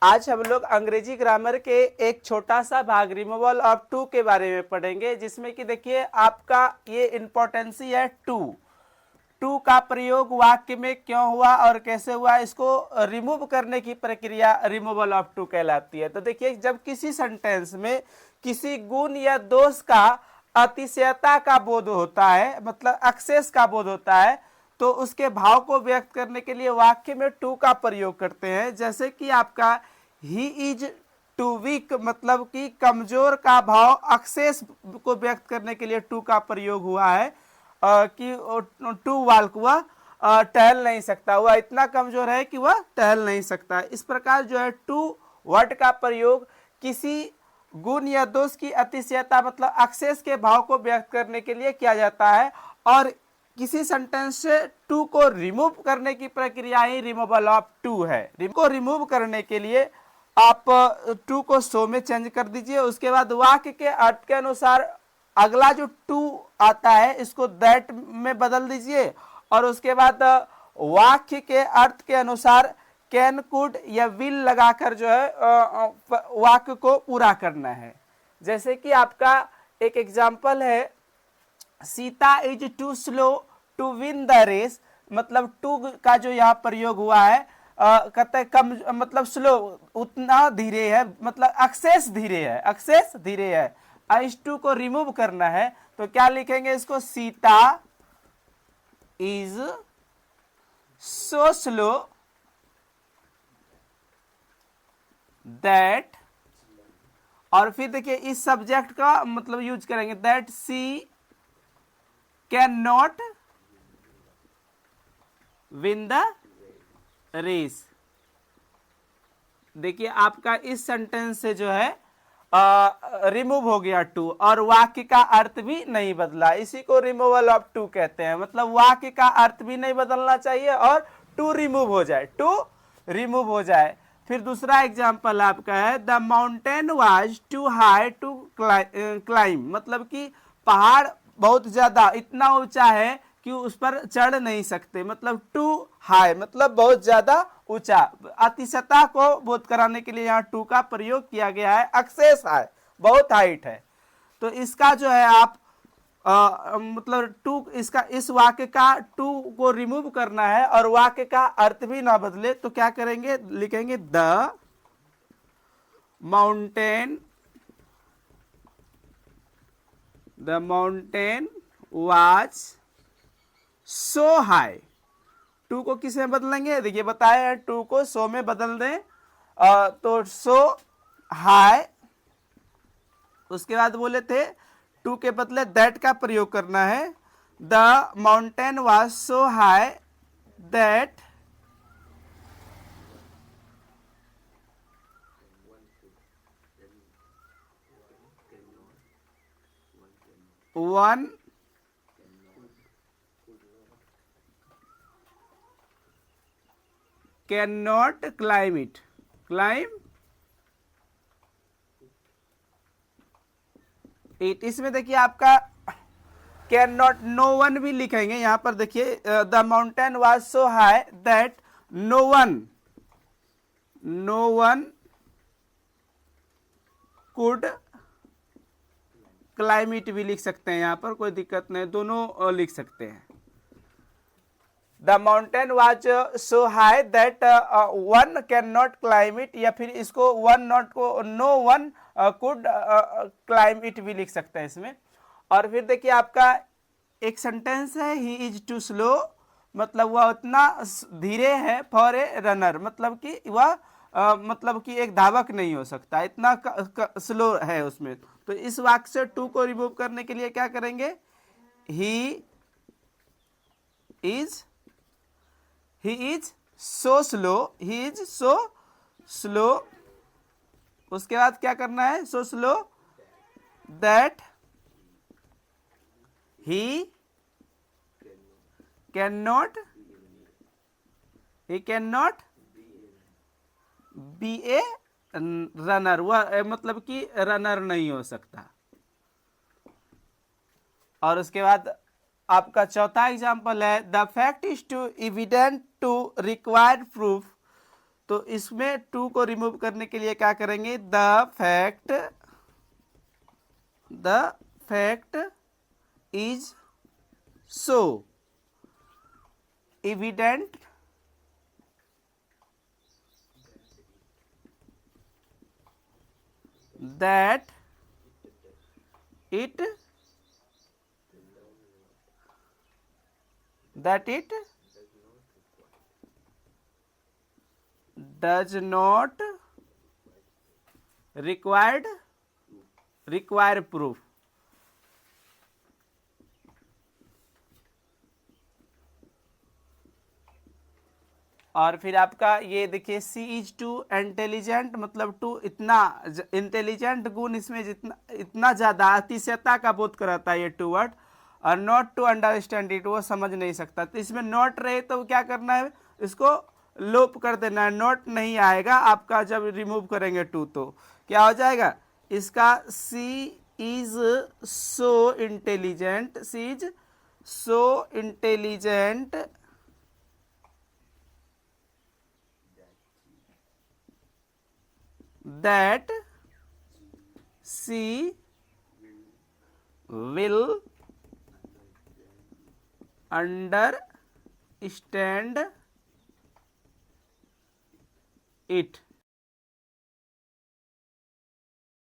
आज हम लोग अंग्रेजी ग्रामर के एक छोटा सा भाग रिमूवल ऑफ टू के बारे में पढ़ेंगे, जिसमें कि देखिए आपका ये इंपॉर्टेंसी है टू। टू का प्रयोग वाक्य में क्यों हुआ और कैसे हुआ, इसको रिमूव करने की प्रक्रिया रिमूवल ऑफ टू कहलाती है। तो देखिए, जब किसी सेंटेंस में किसी गुण या दोष का अतिशयता का बोध होता है, मतलब एक्सेस का बोध होता है, तो उसके भाव को व्यक्त करने के लिए वाक्य में टू का प्रयोग करते हैं। जैसे कि आपका ही इज टू वीक, मतलब कि कमजोर का भाव एक्सेस को व्यक्त करने के लिए टू का प्रयोग हुआ है। कि टू वाल्क, वह टहल नहीं सकता, वह इतना कमजोर है कि वह टहल नहीं सकता। इस प्रकार जो है टू वर्ड का प्रयोग किसी गुण या दोष की अतिशयता मतलब एक्सेस के भाव को व्यक्त करने के लिए किया जाता है। और किसी सेंटेंस से टू को रिमूव करने की प्रक्रिया ही रिमूवल ऑफ टू है। को रिमूव करने के लिए आप टू को सो में चेंज कर दीजिए। उसके बाद वाक्य के अर्थ के अनुसार अगला जो टू आता है इसको दैट में बदल दीजिए। और उसके बाद वाक्य के अर्थ के अनुसार कैन, कुड या विल लगाकर जो है वाक्य को पूरा करना है। जैसे कि आपका एक एग्जाम्पल है, Sita is too slow to win the race, मतलब टू का जो यहाँ प्रयोग हुआ है कहते कम, मतलब स्लो उतना धीरे है, मतलब एक्सेस धीरे है, एक्सेस धीरे है। इस टू को रिमूव करना है तो क्या लिखेंगे इसको, Sita is so slow that, और फिर देखिए इस सब्जेक्ट का मतलब यूज करेंगे that she can not win the race. देखिए आपका इस सेंटेंस से जो है रिमूव हो गया टू और वाक्य का अर्थ भी नहीं बदला। इसी को रिमूवल ऑफ टू कहते हैं, मतलब वाक्य का अर्थ भी नहीं बदलना चाहिए और टू रिमूव हो जाए, टू रिमूव हो जाए। फिर दूसरा एग्जांपल आपका है, the mountain was too high to climb, मतलब कि पहाड़ बहुत ज्यादा इतना ऊंचा है कि उस पर चढ़ नहीं सकते, मतलब टू हाई मतलब बहुत ज्यादा ऊंचा। अतिशयता को बोध कराने के लिए यहाँ टू का प्रयोग किया गया है। एक्सेस है, बहुत हाइट है। तो इसका जो है आप मतलब टू, इसका इस वाक्य का टू को रिमूव करना है और वाक्य का अर्थ भी ना बदले, तो क्या करेंगे, लिखेंगे the mountain was so high. Too को किस में बदलेंगे, देखिए बताया टू को सो में बदल दें, तो सो हाई। उसके बाद बोले थे टू के बदले दैट का प्रयोग करना है, the mountain was so high that one can not climb it, climb it. इसमें देखिए आपका कैन नॉट, नो वन भी लिखेंगे यहां पर। देखिए the mountain was so high that no one could climb it भी लिख सकते हैं, यहां पर कोई दिक्कत नहीं, दोनों लिख सकते हैं। The mountain was so high that one can not climb it, या फिर इसको वन नॉट को no one could climb it भी लिख सकते हैं इसमें। और फिर देखिए आपका एक सेंटेंस है, ही इज टू स्लो, मतलब वह उतना धीरे है फॉर ए रनर, मतलब कि वह मतलब कि एक धावक नहीं हो सकता, इतना स्लो है उसमें। तो इस वाक्य से टू को रिमूव करने के लिए क्या करेंगे, he is so slow, he is so slow. उसके बाद क्या करना है, सो slow that he can not be a runner, वह मतलब कि रनर नहीं हो सकता। और उसके बाद आपका चौथा एग्जाम्पल है, the fact is too evident to required proof तो इसमें टू को रिमूव करने के लिए क्या करेंगे, the fact is so evident that it does not require proof. और फिर आपका ये देखिए सी इज टू इंटेलिजेंट, मतलब टू इतना इंटेलिजेंट गुण इसमें जितना इतना ज्यादा अतिशयता का बोध कराता है ये टू वर्ड, और नॉट टू अंडरस्टैंड इट, वो समझ नहीं सकता। तो इसमें नॉट रहे तो क्या करना है, इसको लोप कर देना है, नॉट नहीं आएगा आपका। जब रिमूव करेंगे टू तो क्या हो जाएगा, इसका she is so intelligent, she is so intelligent that she will understand it.